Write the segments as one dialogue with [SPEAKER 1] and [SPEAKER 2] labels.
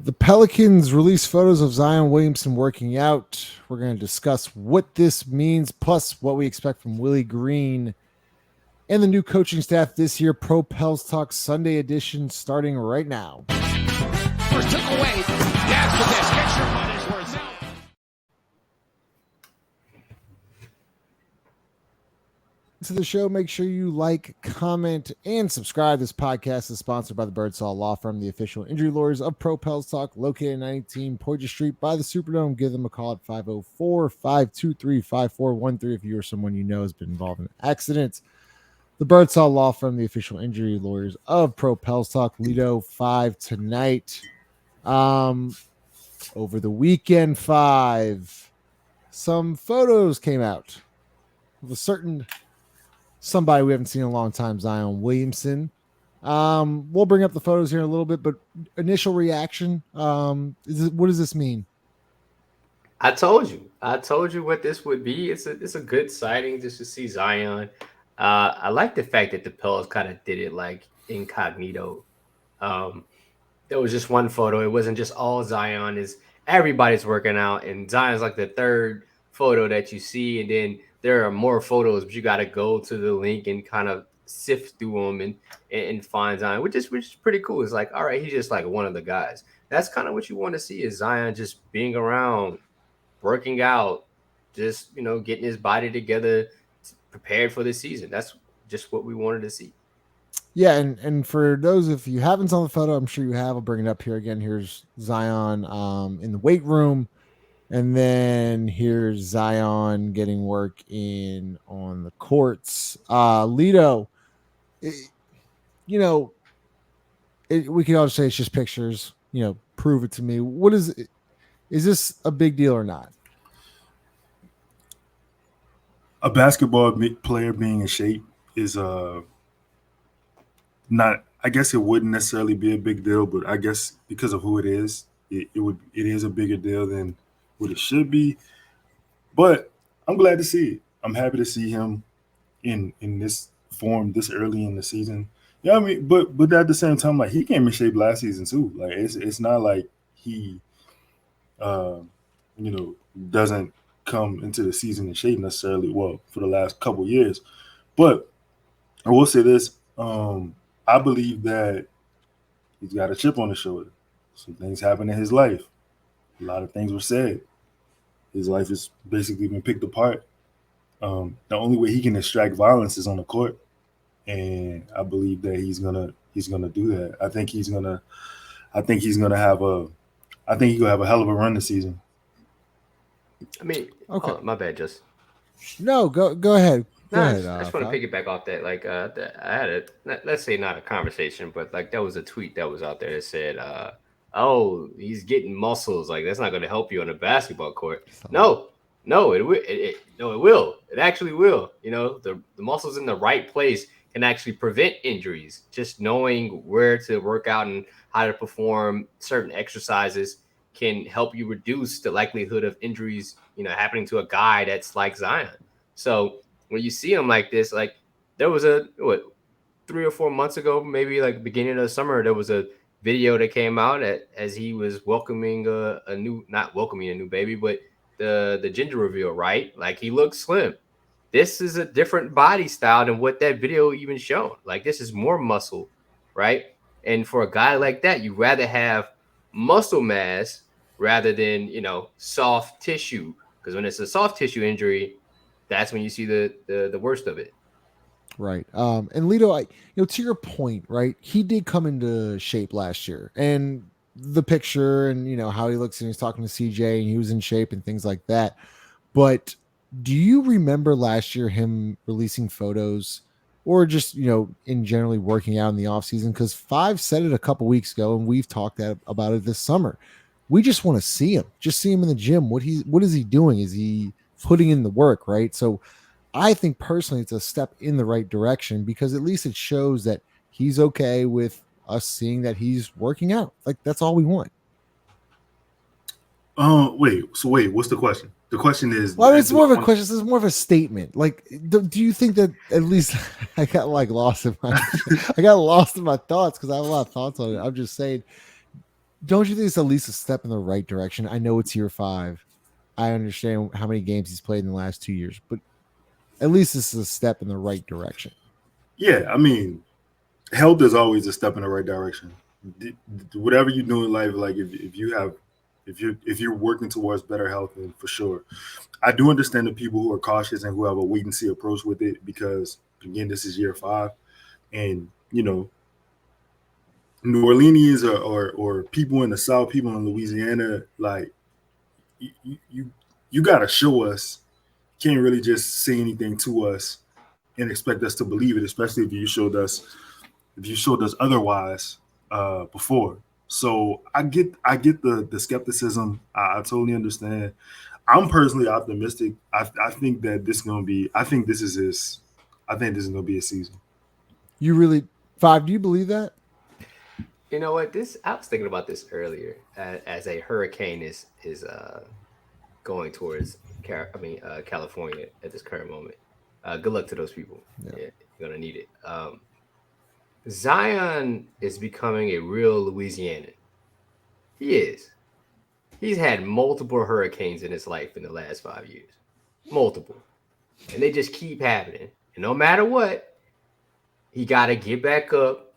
[SPEAKER 1] The Pelicans released photos of Zion Williamson working out. We're going to discuss what this means, plus what we expect from Willie Green and the new coaching staff this year. Pro Pels Talk Sunday edition starting right now.
[SPEAKER 2] First took away. Dance with this. Get your money's worth.
[SPEAKER 1] To the show, make sure you like, comment, and subscribe. This podcast is sponsored by the Birdsall Law Firm, the official injury lawyers of Pro Pels Talk, located at 19 Poydras Street by the Superdome. Give them a call at 504-523-5413 if you or someone you know has been involved in an accident. The Birdsall Law Firm, the official injury lawyers of Pro Pels Talk. Lido 5 tonight. Over the weekend 5, some photos came out of a certain somebody we haven't seen in a long time, Zion Williamson. We'll bring up the photos here in a little bit, but initial reaction, what does this mean?
[SPEAKER 3] I told you what this would be. It's a good sighting just to see Zion. I like the fact that the Pels kind of did it like incognito. There was just one photo. It wasn't just all Zion. Is everybody's working out, and Zion's like the third photo that you see, and then there are more photos, but you got to go to the link and kind of sift through them and find Zion, which is pretty cool. It's like, all right, he's just like one of the guys. That's kind of what you want to see is Zion just being around, working out, just, getting his body together, prepared for the season. That's just what we wanted to see.
[SPEAKER 1] Yeah, and for those, if you haven't saw the photo, I'm sure you have. I'll bring it up here again. Here's Zion in the weight room. And then here's Zion getting work in on the courts. Lido, we can all say it's just pictures. Prove it to me. What is it? Is this a big deal or not?
[SPEAKER 4] A basketball player being in shape is not. I guess it wouldn't necessarily be a big deal, but I guess because of who it is, it is a bigger deal than what it should be. But I'm glad to see it. I'm happy to see him in this form this early in the season. Yeah, I mean, but at the same time, like, he came in shape last season too. Like, it's not like he doesn't come into the season in shape necessarily, well, for the last couple years. But I will say this, I believe that he's got a chip on his shoulder. Some things happened in his life. A lot of things were said. His life has basically been picked apart. The only way he can extract violence is on the court, and I believe that he's gonna do that. I think he's gonna have a hell of a run this season.
[SPEAKER 3] I mean, okay. My bad, just
[SPEAKER 1] no. Go ahead.
[SPEAKER 3] I just want to piggyback off that. Like, I had let's say not a conversation, but like there was a tweet that was out there that said, "Oh, he's getting muscles. Like, that's not going to help you on a basketball court." No, it will. It actually will. The muscles in the right place can actually prevent injuries. Just knowing where to work out and how to perform certain exercises can help you reduce the likelihood of injuries, happening to a guy that's like Zion. So when you see him like this, like there was 3 or 4 months ago, maybe like beginning of the summer, there was a video that came out as he was welcoming not welcoming a new baby, but the gender reveal, right? Like, he looks slim. This is a different body style than what that video even showed. Like, this is more muscle, right? And for a guy like that, you rather have muscle mass rather than, soft tissue. Because when it's a soft tissue injury, that's when you see the worst of it.
[SPEAKER 1] Right. And Lido, to your point, right, he did come into shape last year, and the picture and, how he looks, and he's talking to CJ and he was in shape and things like that. But do you remember last year him releasing photos or just, in generally working out in the off season? Because 5 said it a couple weeks ago, and we've talked about it this summer. We just want to see him, in the gym. What is he doing? Is he putting in the work? Right. So I think personally it's a step in the right direction, because at least it shows that he's okay with us seeing that he's working out. Like, that's all we want.
[SPEAKER 4] Wait, what's the question? The question is,
[SPEAKER 1] well, it's more of a question. This is more of a statement. Like, do you think that, at least I got lost in my thoughts, because I have a lot of thoughts on it. I'm just saying, don't you think it's at least a step in the right direction? I know it's year 5. I understand how many games he's played in the last 2 years, but at least this is a step in the right direction.
[SPEAKER 4] Yeah, I mean, health is always a step in the right direction. Whatever you do in life, like if you're working towards better health, then for sure. I do understand the people who are cautious and who have a wait and see approach with it because again, this is year 5, and New Orleans or people in the South, people in Louisiana, like you got to show us. You can't really just say anything to us and expect us to believe it, especially if you showed us otherwise before. So I get the skepticism. I totally understand. I'm personally optimistic. I think that this is gonna be. I think this is gonna be a season.
[SPEAKER 1] You really, 5, do you believe that?
[SPEAKER 3] You know what? I was thinking about this earlier. As a hurricane is going towards California at this current moment. Good luck to those people. Yeah, you're gonna need it. Zion is becoming a real Louisianan. He is. He's had multiple hurricanes in his life in the last 5 years. Multiple. And they just keep happening. And no matter what, he got to get back up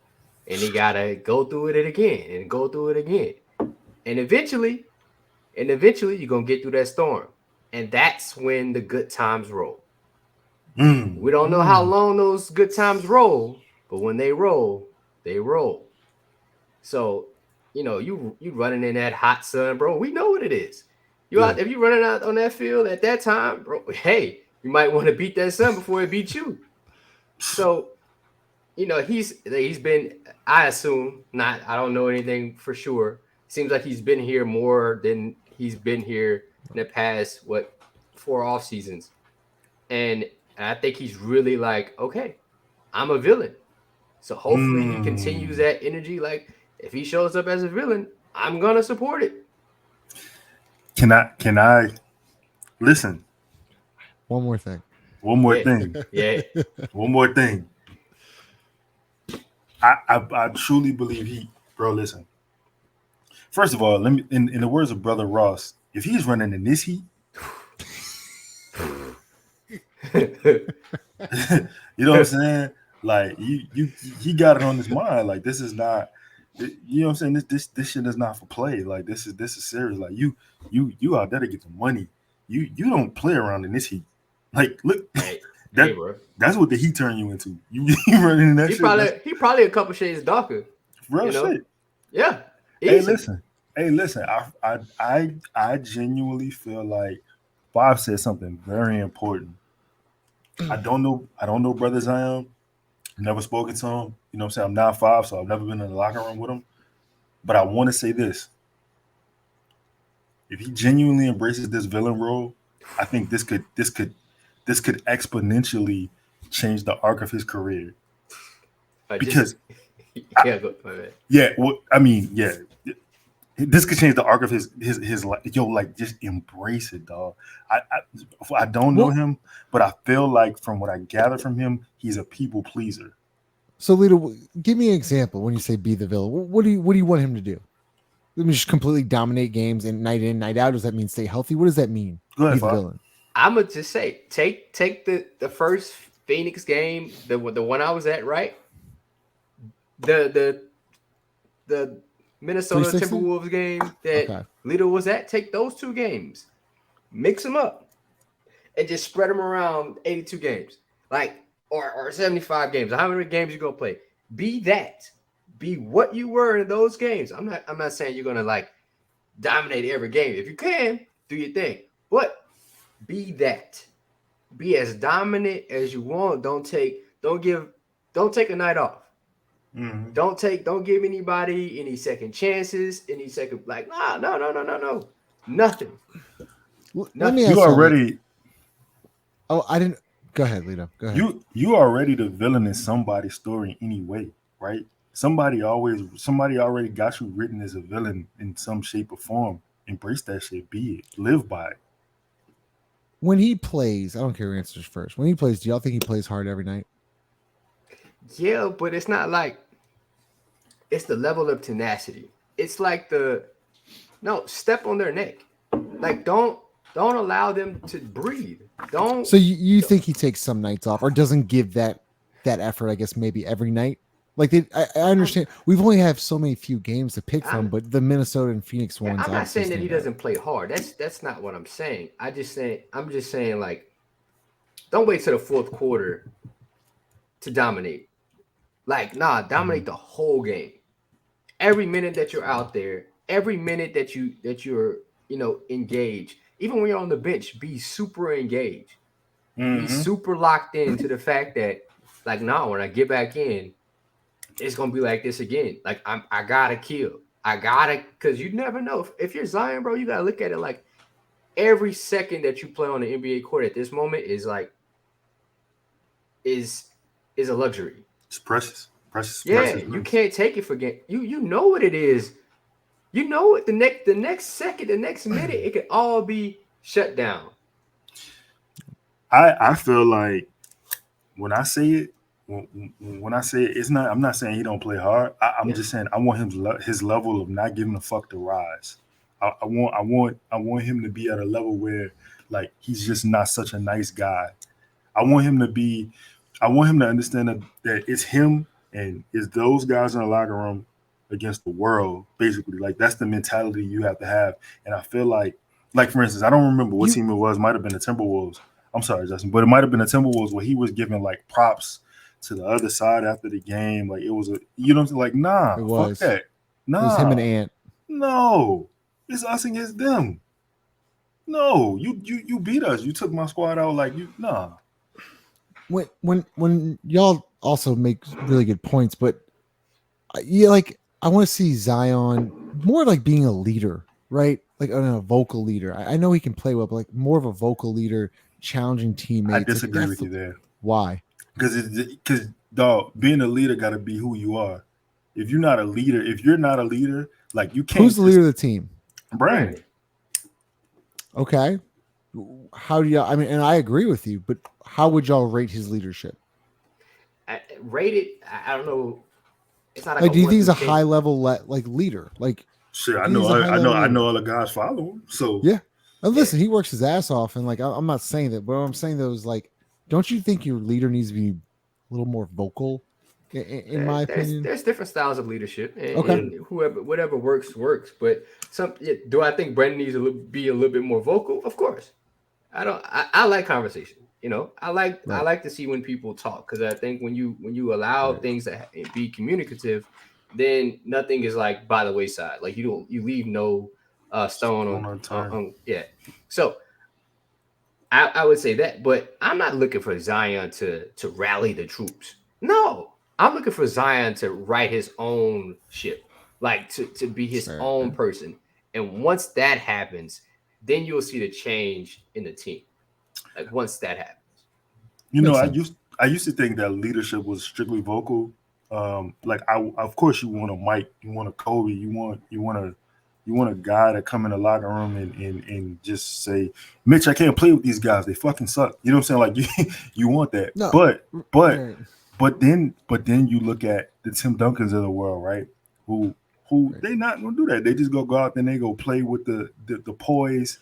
[SPEAKER 3] and he got to go through it again and go through it again. And eventually you're going to get through that storm. And that's when the good times roll. We don't know how long those good times roll, but when they roll, they roll. So, you running in that hot sun, bro. We know what it is. If you running out on that field at that time, bro, hey, you might want to beat that sun before it beats you. So, he's been, I assume, I don't know anything for sure. Seems like he's been here more than he's been here in the past, 4 off seasons. And I think he's really like, okay, I'm a villain. So hopefully he continues that energy. Like, if he shows up as a villain, I'm gonna support it.
[SPEAKER 4] Can I listen?
[SPEAKER 1] One more thing.
[SPEAKER 4] One more thing.
[SPEAKER 3] Yeah.
[SPEAKER 4] One more thing. I truly believe bro, listen. First of all, let me in the words of Brother Ross, if he's running in this heat, you know what I'm saying? Like he got it on his mind. Like this is not, you know what I'm saying? This shit is not for play. Like this is serious. Like you out there to get the money. You don't play around in this heat. Like look, that's what the heat turn you into. You running in that shit.
[SPEAKER 3] He probably a couple shades darker.
[SPEAKER 4] Real shit.
[SPEAKER 3] Yeah.
[SPEAKER 4] Easy. Hey, listen. I genuinely feel like Bob said something very important. I don't know Brother Zion. Never spoken to him. You know what I'm saying? I'm not 5, so I've never been in the locker room with him. But I want to say this. If he genuinely embraces this villain role, I think this could exponentially change the arc of his career. Because this could change the arc of his life. Like just embrace it, dog. I don't know him, but I feel like from what I gather from him, he's a people pleaser.
[SPEAKER 1] So, Lito, give me an example when you say be the villain. What do you want him to do? Let me just completely dominate games and night in, night out. Does that mean stay healthy? What does that mean?
[SPEAKER 4] Go ahead,
[SPEAKER 1] be the villain.
[SPEAKER 3] I'm gonna just say take the first Phoenix game, the one I was at, right? The Minnesota Timberwolves game that Lito was at. Take those 2 games, mix them up, and just spread them around 82 games, or 75 games. How many games you gonna play? Be that. Be what you were in those games. I'm not saying you're gonna dominate every game. If you can, do your thing, but be that. Be as dominant as you want. Don't take a night off. Mm-hmm. Don't give anybody any second chances, any second no. Nothing.
[SPEAKER 1] Let me ask
[SPEAKER 4] you already.
[SPEAKER 1] Oh, I didn't. Go ahead, Lito. Go ahead.
[SPEAKER 4] You already the villain in somebody's story anyway, right? Somebody already got you written as a villain in some shape or form. Embrace that shit. Be it. Live by it.
[SPEAKER 1] When he plays, I don't care who answers first. When he plays, do y'all think he plays hard every night?
[SPEAKER 3] Yeah, but it's not like it's the level of tenacity. it's like step on their neck. Like don't allow them to breathe. Don't.
[SPEAKER 1] So you think he takes some nights off or doesn't give that effort, I guess, maybe every night? Like I understand we've only have so many few games to pick from, but the Minnesota and Phoenix ones.
[SPEAKER 3] I'm not saying that he doesn't play hard. That's not what I'm saying. I'm just saying like, don't wait till the fourth quarter to dominate. Like, dominate the whole game. Every minute that you're out there, every minute that you're engaged. Even when you're on the bench, be super engaged. Be super locked into the fact that, like, when I get back in, it's gonna be like this again. Like I gotta kill. Because you never know. If you're Zion, bro, you gotta look at it like every second that you play on the NBA court at this moment is a luxury.
[SPEAKER 4] It's precious.
[SPEAKER 3] Yeah,
[SPEAKER 4] precious.
[SPEAKER 3] You can't take it for granted. You know what it is. You know what the next second, the next minute, it could all be shut down.
[SPEAKER 4] I feel like when I say it, it's not. I'm not saying he don't play hard. I'm just saying I want his level of not giving a fuck to rise. I want him to be at a level where like he's just not such a nice guy. I want him to understand that it's him and it's those guys in the locker room against the world, basically. Like that's the mentality you have to have. And I feel like for instance, I don't remember what team it was. Might have been the Timberwolves. I'm sorry, Justin, but it might have been the Timberwolves where he was giving like props to the other side after the game. Like it was like, nah,
[SPEAKER 1] it was.
[SPEAKER 4] Fuck that. Nah.
[SPEAKER 1] It was him and Ant.
[SPEAKER 4] No. It's us against them. No, you beat us. You took my squad out like you nah.
[SPEAKER 1] When y'all also make really good points, but like I want to see Zion more like being a leader, right? Like a vocal leader. I know he can play well, but like more of a vocal leader, challenging teammates.
[SPEAKER 4] I disagree with you there.
[SPEAKER 1] Why?
[SPEAKER 4] Because dog, being a leader got to be who you are. If you're not a leader, like you can't.
[SPEAKER 1] Who's the leader of the team?
[SPEAKER 4] Brandon.
[SPEAKER 1] Okay. How do y'all? I mean, and I agree with you, but how would y'all rate his leadership?
[SPEAKER 3] Rate it. I don't know. It's not
[SPEAKER 1] like do you think he's a high level like leader? Like,
[SPEAKER 4] sure, I know all the guys follow him. So
[SPEAKER 1] yeah. And listen, he works his ass off, and like I'm not saying that, but what I'm saying though is like, don't you think your leader needs to be a little more vocal? In my opinion,
[SPEAKER 3] there's different styles of leadership, and whatever works. But do I think Brandon needs to be a little bit more vocal? Of course, I like conversation. I like to see when people talk, because I think when you allow things to be communicative, then nothing is like by the wayside. Like you leave no stone on. Yeah. So I would say that, but I'm not looking for Zion to rally the troops. No. I'm looking for Zion to write his own ship, like to be his own person. And once that happens, then you'll see the change in the team. Like once that happens.
[SPEAKER 4] I used to think that leadership was strictly vocal. Of course you want a Mike, you want a Kobe, you want a guy to come in the locker room and just say, Mitch, I can't play with these guys. They fucking suck. You know what I'm saying? Like you want that. No, But then you look at the Tim Duncans of the world, right? Who they not gonna do that. They just go out there and they go play with the poise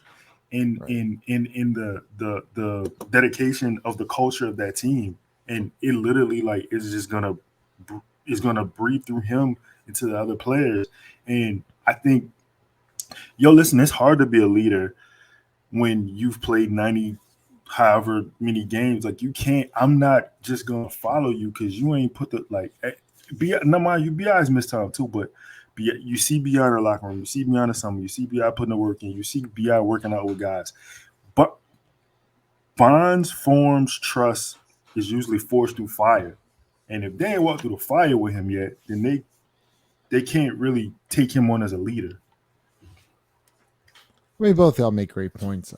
[SPEAKER 4] in the dedication of the culture of that team, and it literally like is just gonna breathe through him into the other players. And I think, listen, it's hard to be a leader when you've played 90. However many games, like you can't. I'm not just gonna follow you because you ain't put the like. No mind you, Bi's missed time too, but you see Bi in the locker room, you see Bi in the summer, you see Bi putting the work in, you see Bi working out with guys. But bonds, forms, trust is usually forged through fire, and if they ain't walked through the fire with him yet, then they can't really take him on as a leader.
[SPEAKER 1] I mean, both y'all make great points.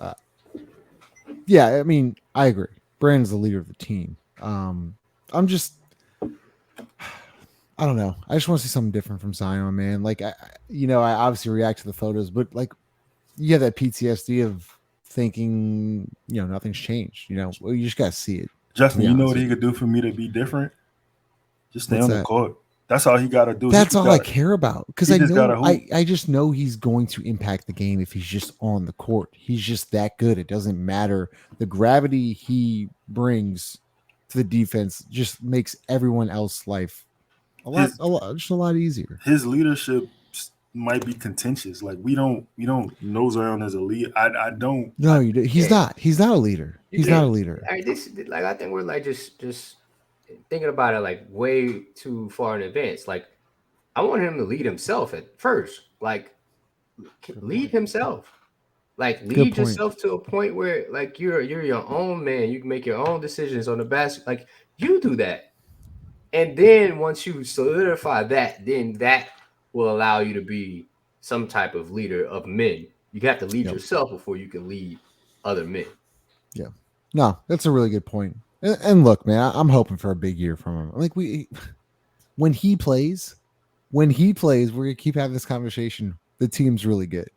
[SPEAKER 1] Yeah, I mean, I agree. Brandon's the leader of the team. I don't know. I just want to see something different from Zion, man. Like, I obviously react to the photos, but like, you have that PTSD of thinking, nothing's changed. You just got to see it.
[SPEAKER 4] Justin, you know what he could do for me to be different? Just stay on the court. That's all he got to do.
[SPEAKER 1] That's all I care about, because
[SPEAKER 4] he
[SPEAKER 1] I
[SPEAKER 4] just gotta
[SPEAKER 1] know
[SPEAKER 4] hoop.
[SPEAKER 1] I just know he's going to impact the game if he's just on the court. He's just that good. It doesn't matter. The gravity he brings to the defense just makes everyone else's life a lot easier.
[SPEAKER 4] His leadership might be contentious. Like we don't know Zion as a leader. I don't.
[SPEAKER 1] No, he's not. He's not a leader. He's not a leader.
[SPEAKER 3] I think we're like just thinking about it like way too far in advance. Like I want him to lead himself at first. Like lead himself. Like lead yourself to a point where like you're your own man. You can make your own decisions on the basket. Like you do that. And then once you solidify that, then that will allow you to be some type of leader of men. You have to lead yourself before you can lead other men.
[SPEAKER 1] Yeah. No, that's a really good point. And look, man, I'm hoping for a big year from him. Like when he plays, we're gonna keep having this conversation. The team's really good.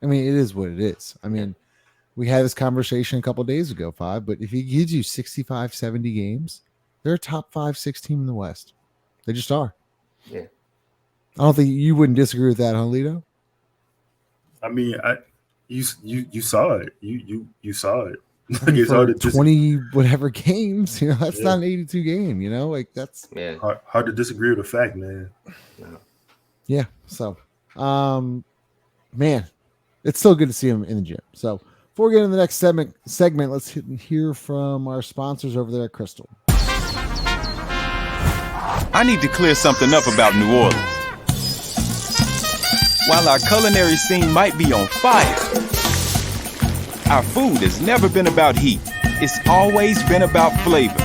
[SPEAKER 1] I mean, it is what it is. I mean, we had this conversation a couple of days ago, Five, but if he gives you 65, 70 games, they're a top 5-6 team in the West. They just are.
[SPEAKER 3] Yeah.
[SPEAKER 1] I don't think you wouldn't disagree with that, huh, Lito?
[SPEAKER 4] I mean, you saw it. You saw it.
[SPEAKER 1] Like it's hard to 20 whatever games, that's not an 82 game, like that's
[SPEAKER 4] hard to disagree with the fact, man.
[SPEAKER 1] Yeah. So, man, it's still good to see him in the gym. So before we get into the next segment, let's hear from our sponsors over there at Crystal.
[SPEAKER 5] I need to clear something up about New Orleans. While our culinary scene might be on fire, our food has never been about heat. It's always been about flavor.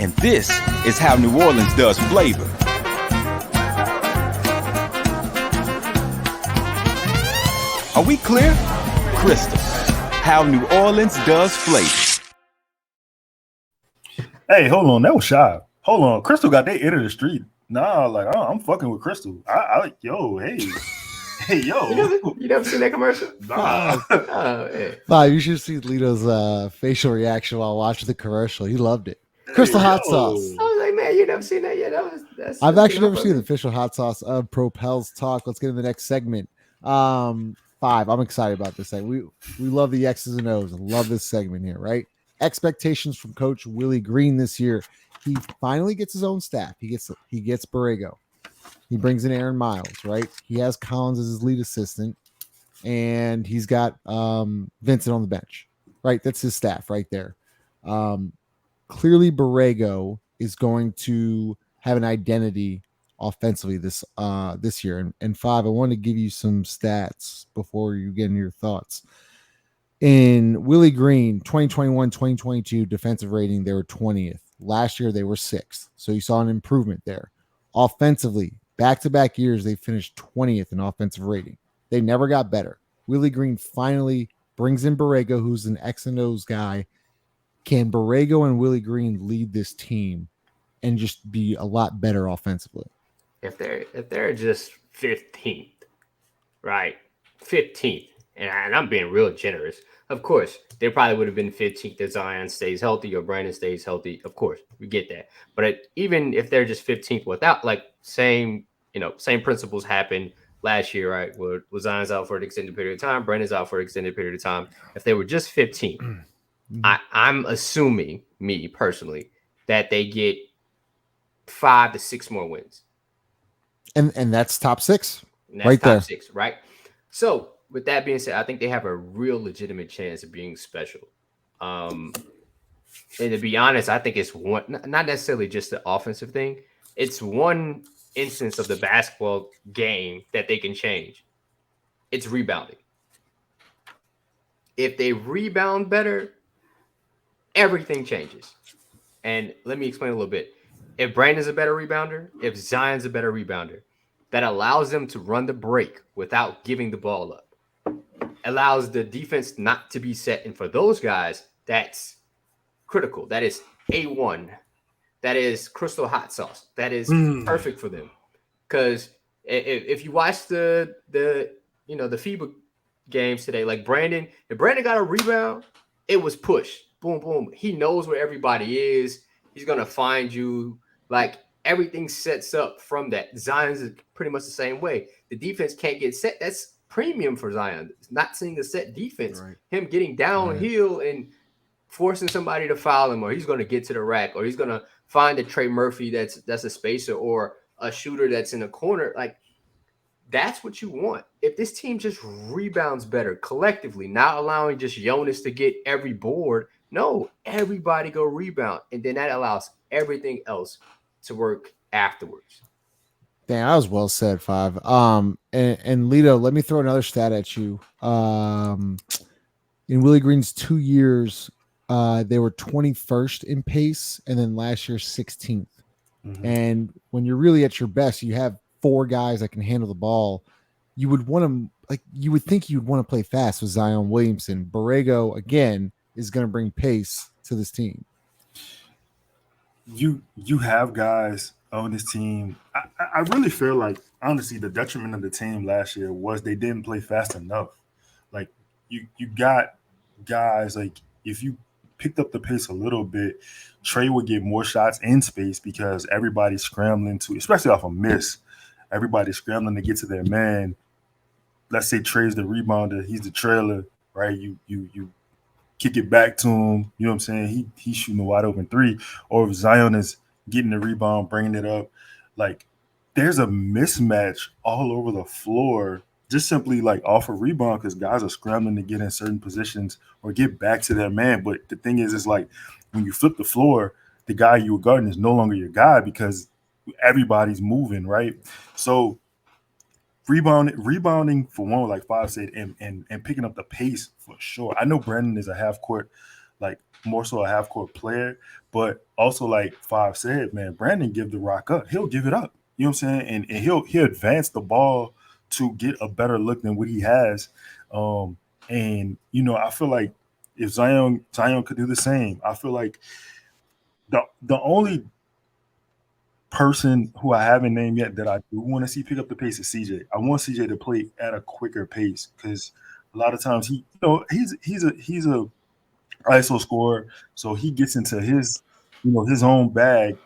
[SPEAKER 5] And this is how New Orleans does flavor. Are we clear? Crystal, how New Orleans does flavor.
[SPEAKER 4] Hey, hold on. That was shy. Hold on. Crystal got that end of the street. Nah, like I'm fucking with Crystal. Hey. Hey, yo.
[SPEAKER 3] You never seen that commercial?
[SPEAKER 4] Nah.
[SPEAKER 1] Wow, you should see Lito's facial reaction while watching the commercial. He loved it. Crystal hot sauce.
[SPEAKER 3] I was like, man, you never seen that yet.
[SPEAKER 1] I've actually never seen the official hot sauce of Pro Pels Talk. Let's get into the next segment. Five. I'm excited about this thing. We love the X's and O's and love this segment here, right? Expectations from Coach Willie Green this year. He finally gets his own staff. He gets Borrego. He brings in Aaron Miles, right? He has Collins as his lead assistant, and he's got Vincent on the bench, right? That's his staff right there. Clearly, Borrego is going to have an identity offensively this year. And Five, I want to give you some stats before you get into your thoughts. In Willie Green, 2021-2022 defensive rating, they were 20th. Last year, they were 6th. So you saw an improvement there. Offensively, back-to-back years, they finished 20th in offensive rating. They never got better. Willie Green finally brings in Borrego, who's an X and O's guy. Can Borrego and Willie Green lead this team and just be a lot better offensively?
[SPEAKER 3] If they're just 15th, right? 15th, and I'm being real generous. Of course, they probably would have been 15th if Zion stays healthy or Brandon stays healthy. Of course, we get that. But even if they're just 15th without, like, same principles happened last year, right? Where Zion's out for an extended period of time, Brandon's out for an extended period of time. If they were just 15th, I'm assuming, me personally, that they get 5 to 6 more wins.
[SPEAKER 1] And that's top 6.
[SPEAKER 3] And that's
[SPEAKER 1] right
[SPEAKER 3] top
[SPEAKER 1] there.
[SPEAKER 3] 6, right? So with that being said, I think they have a real legitimate chance of being special. And to be honest, I think it's one, not necessarily just the offensive thing. It's one instance of the basketball game that they can change. It's rebounding. If they rebound better, everything changes. And let me explain a little bit. If Brandon's a better rebounder, if Zion's a better rebounder, that allows them to run the break without giving the ball up. Allows the defense not to be set. And for those guys, that's critical. That is A1. That is crystal hot sauce. That is perfect for them. Because if you watch the FIBA games today, like Brandon, if Brandon got a rebound, it was push. Boom, boom. He knows where everybody is. He's going to find you. Like, everything sets up from that. Zion's is pretty much the same way. The defense can't get set. That's premium for Zion. It's not seeing a set defense.
[SPEAKER 1] Right.
[SPEAKER 3] Him getting downhill and forcing somebody to foul him, or he's going to get to the rack, or he's going to find a Trey Murphy that's a spacer or a shooter that's in a corner. Like, that's what you want. If this team just rebounds better collectively, not allowing just Jonas to get every board. No, everybody go rebound. And then that allows everything else to work afterwards.
[SPEAKER 1] Damn, that was well said, Five. And Lito, let me throw another stat at you. In Willie Green's 2 years, they were 21st in pace, and then last year 16th. Mm-hmm. And when you're really at your best, you have 4 guys that can handle the ball. You would want to, like, you would think you'd want to play fast with Zion Williamson. Borrego again is going to bring pace to this team.
[SPEAKER 4] You have guys on this team. I really feel like, honestly, the detriment of the team last year was they didn't play fast enough. Like, you got guys, like, if you picked up the pace a little bit, Trey would get more shots in space because everybody's scrambling to, especially off a miss, everybody's scrambling to get to their man. Let's say Trey's the rebounder, he's the trailer, right? You kick it back to him, you know what I'm saying? He's shooting a wide open 3, or if Zion is getting the rebound, bringing it up, like, there's a mismatch all over the floor, just simply like off a rebound, because guys are scrambling to get in certain positions or get back to their man. But the thing is like, when you flip the floor, the guy you were guarding is no longer your guy because everybody's moving, right? So rebounding for one, like Five said, and picking up the pace for sure. I know Brandon is a half court, like more so a half court player, but also like Five said, man, Brandon give the rock up. He'll give it up. You know what I'm saying? And he'll advance the ball to get a better look than what he has. And you know, I feel like if Zion could do the same, I feel like the only person who I haven't named yet that I do want to see pick up the pace is CJ. I want CJ to play at a quicker pace because a lot of times he's a ISO scorer, so he gets into his own bag.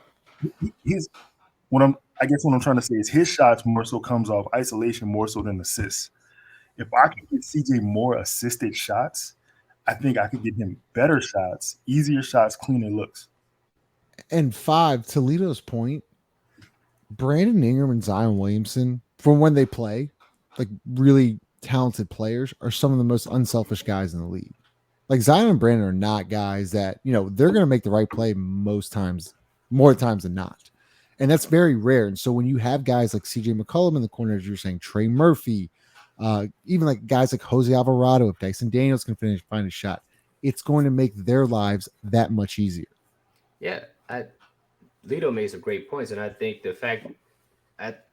[SPEAKER 4] What I'm trying to say is his shots more so comes off isolation more so than assists. If I could get CJ more assisted shots, I think I could get him better shots, easier shots, cleaner looks.
[SPEAKER 1] And Five, Toledo's point, Brandon Ingram and Zion Williamson, from when they play, like really talented players, are some of the most unselfish guys in the league. Like Zion and Brandon are not guys that, you know, they're going to make the right play most times, more times than not. And that's very rare. And so when you have guys like CJ McCollum in the corner, as you're saying, Trey Murphy, even like guys like Jose Alvarado, if Dyson Daniels can find a shot, it's going to make their lives that much easier.
[SPEAKER 3] Yeah, Lito made some great points, and I think the fact at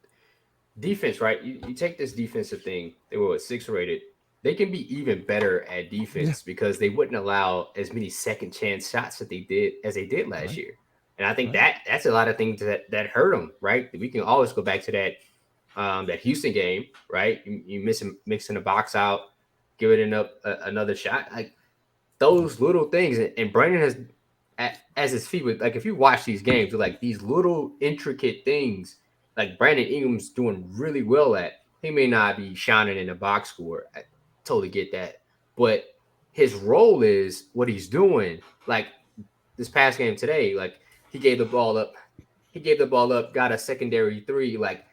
[SPEAKER 3] defense, right? You take this defensive thing, they were 6 rated. They can be even better at defense because they wouldn't allow as many second chance shots that they did last year. And I think that's a lot of things that hurt them, right? We can always go back to that Houston game, right? You mixing the box out, giving up another shot, like those little things. And Brandon has, as his feet with, like, if you watch these games, like these little intricate things, like Brandon Ingram's doing really well at. He may not be shining in the box score. I totally get that, but his role is what he's doing. Like this past game today, like he gave the ball up, got a secondary 3. Like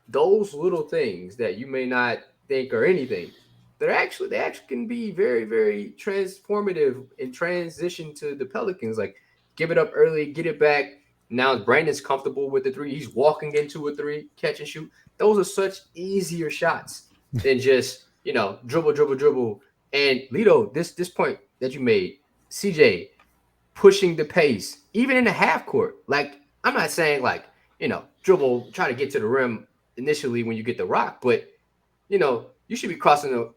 [SPEAKER 3] those little things that you may not think are anything, they actually can be very, very transformative in transition to the Pelicans. Like give it up early, get it back. Now Brandon's comfortable with the 3. He's walking into a 3, catch and shoot. Those are such easier shots than just, you know, dribble. And Lito, this point that you made, CJ pushing the pace, even in the half court. Like, I'm not saying like, you know, dribble, try to get to the rim initially when you get the rock, but you know, you should be crossing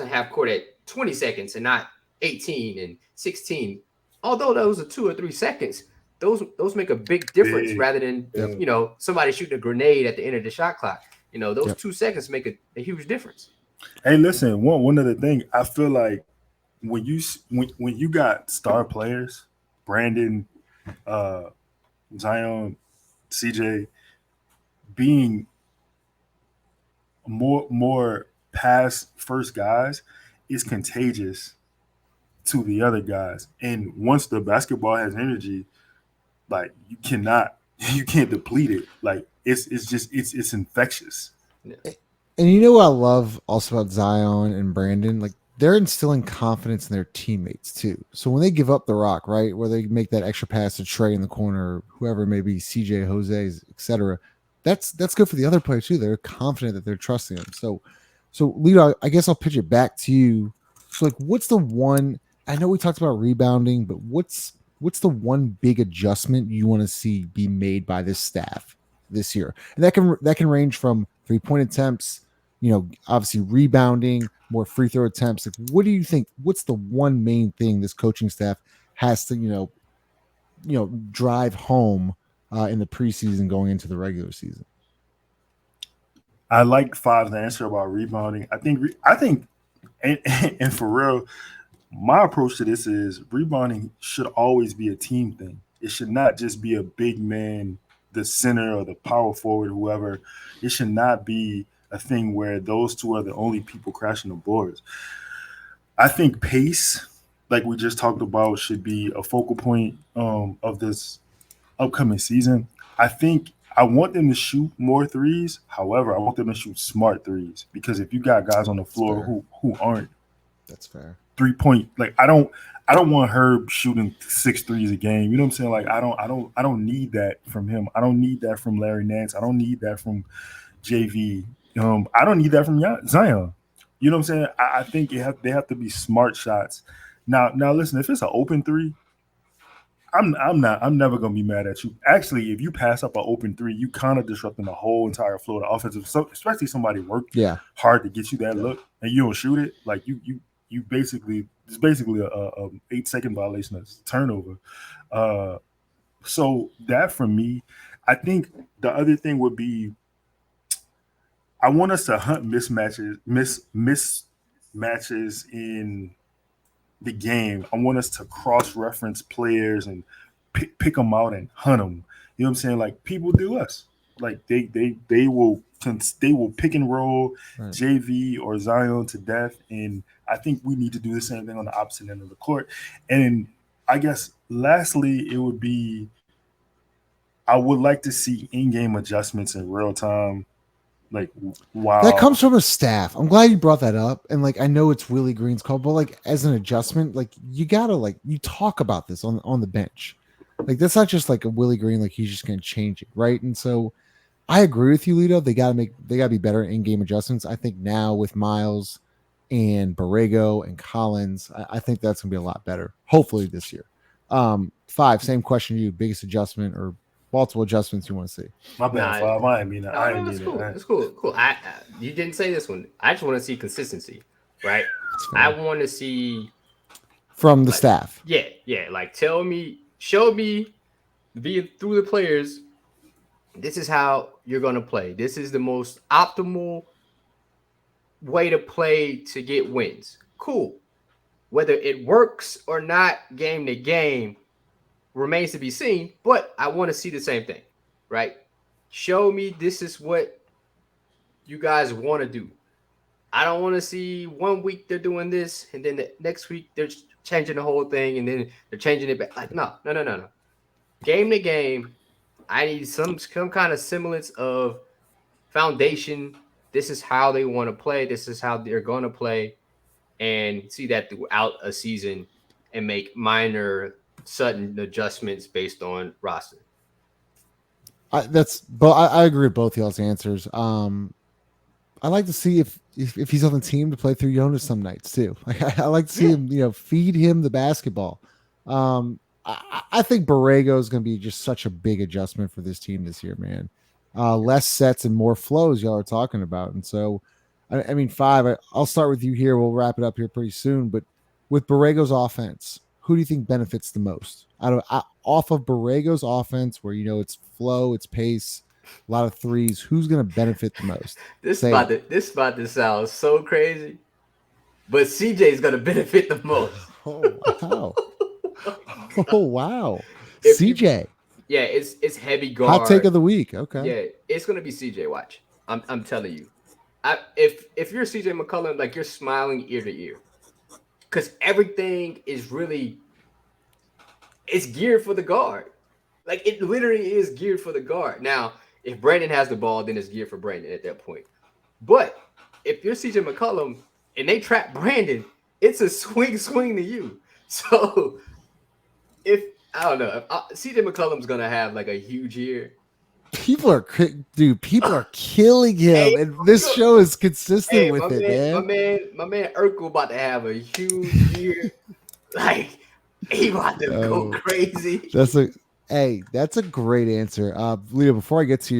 [SPEAKER 3] half court at 20 seconds and not 18 and 16. Although those are 2 or 3 seconds, those make a big difference rather than you know, somebody shooting a grenade at the end of the shot clock. You know, those 2 seconds make a huge difference.
[SPEAKER 4] Hey, listen, one other thing, I feel like when you got star players, Brandon, Zion, CJ being more pass first guys is contagious to the other guys. And once the basketball has energy, like you can't deplete it. Like it's infectious.
[SPEAKER 1] And you know what I love also about Zion and Brandon? Like they're instilling confidence in their teammates too. So when they give up the rock, right, where they make that extra pass to Trey in the corner, whoever it may be, CJ, Jose, etc., that's good for the other players too. They're confident that they're trusting them. So Lito, I guess I'll pitch it back to you. So like, what's the one? I know we talked about rebounding, but what's the one big adjustment you want to see be made by this staff this year? And that can range from 3-point attempts, obviously rebounding, more free throw attempts. Like, what do you think? What's the one main thing this coaching staff has to, drive home in the preseason going into the regular season?
[SPEAKER 4] I like Five's answer about rebounding. I think, and for real, my approach to this is rebounding should always be a team thing. It should not just be a big man, the center or the power forward, whoever. It should not be a thing where those two are the only people crashing the boards. I think pace, like we just talked about, should be a focal point of this upcoming season. I want them to shoot more threes. However, I want them to shoot smart threes, because if you got guys on the floor who aren't,
[SPEAKER 1] that's fair.
[SPEAKER 4] 3-point, like I don't want Herb shooting 6 threes a game. You know what I'm saying? Like I don't need that from him. I don't need that from Larry Nance. I don't need that from JV. I don't need that from Zion. You know what I'm saying? I think they have to be smart shots. Now listen, if it's an open three, I'm never gonna be mad at you. Actually, if you pass up an open three, you kind of disrupting the whole entire flow of the offensive. So, especially somebody worked hard to get you that look, and you don't shoot it. Like you basically, it's basically a 8-second violation of turnover. So that for me, I think the other thing would be, I want us to hunt mismatches in the game. I want us to cross-reference players and pick them out and hunt them. You know what I'm saying? Like people do us. Like they will pick and roll JV or Zion to death, and I think we need to do the same thing on the opposite end of the court. And I guess lastly, it would be, I would like to see in-game adjustments in real time. Like, wow,
[SPEAKER 1] that comes from a staff. I'm glad you brought that up. And like, I know it's Willie Green's call, but like as an adjustment, like you gotta you talk about this on the bench. Like that's not just like a Willie Green, like he's just gonna change it, right? And so I agree with you, Lito. They gotta be better in-game adjustments. I think now with Miles and Borrego and Collins, I think that's gonna be a lot better. Hopefully this year. Five, same question to you. Biggest adjustment or multiple adjustments you want to see?
[SPEAKER 4] My bad, Five. I didn't mean that. I didn't mean
[SPEAKER 3] cool.
[SPEAKER 4] that.
[SPEAKER 3] It's cool. You didn't say this one. I just want to see consistency, right? I want to see
[SPEAKER 1] from the staff.
[SPEAKER 3] Yeah. Like, show me, through the players, this is how you're going to play. This is the most optimal way to play to get wins. Cool. Whether it works or not, game to game, remains to be seen, but I want to see the same thing, right? Show me this is what you guys want to do. I don't want to see 1 week they're doing this, and then the next week they're changing the whole thing, and then they're changing it back. Like, no. Game to game, I need some kind of semblance of foundation. This is how they want to play. This is how they're going to play, and see that throughout a season, and make minor sudden adjustments based on roster.
[SPEAKER 1] I agree with both y'all's answers. I like to see if he's on the team to play through Jonas some nights too. I like to see him, feed him the basketball. I think Borrego is going to be just such a big adjustment for this team this year, man. Less sets and more flows y'all are talking about. And so, I mean, Five, I'll start with you here. We'll wrap it up here pretty soon. But with Borrego's offense, who do you think benefits the most off of Borrego's offense, where it's flow, it's pace, a lot of threes? Who's going to benefit the most?
[SPEAKER 3] This is about to sound so crazy, but CJ is going to benefit the most.
[SPEAKER 1] Oh wow! Oh wow! CJ.
[SPEAKER 3] Yeah, it's heavy guard.
[SPEAKER 1] Hot take of the week. Okay.
[SPEAKER 3] Yeah, it's gonna be CJ. Watch, I'm telling you. If you're CJ McCollum, like you're smiling ear to ear, because everything is really it's geared for the guard. Like it literally is geared for the guard. Now, if Brandon has the ball, then it's geared for Brandon at that point. But if you're CJ McCollum and they trap Brandon, it's a swing to you. So if I don't know, if CJ McCollum's gonna have like a huge year.
[SPEAKER 1] People are killing him,
[SPEAKER 3] Hey,
[SPEAKER 1] and this show is consistent with it, man.
[SPEAKER 3] My man Urkel about to have a huge year. Like he about to go crazy.
[SPEAKER 1] That's a great answer. Leo, before I get to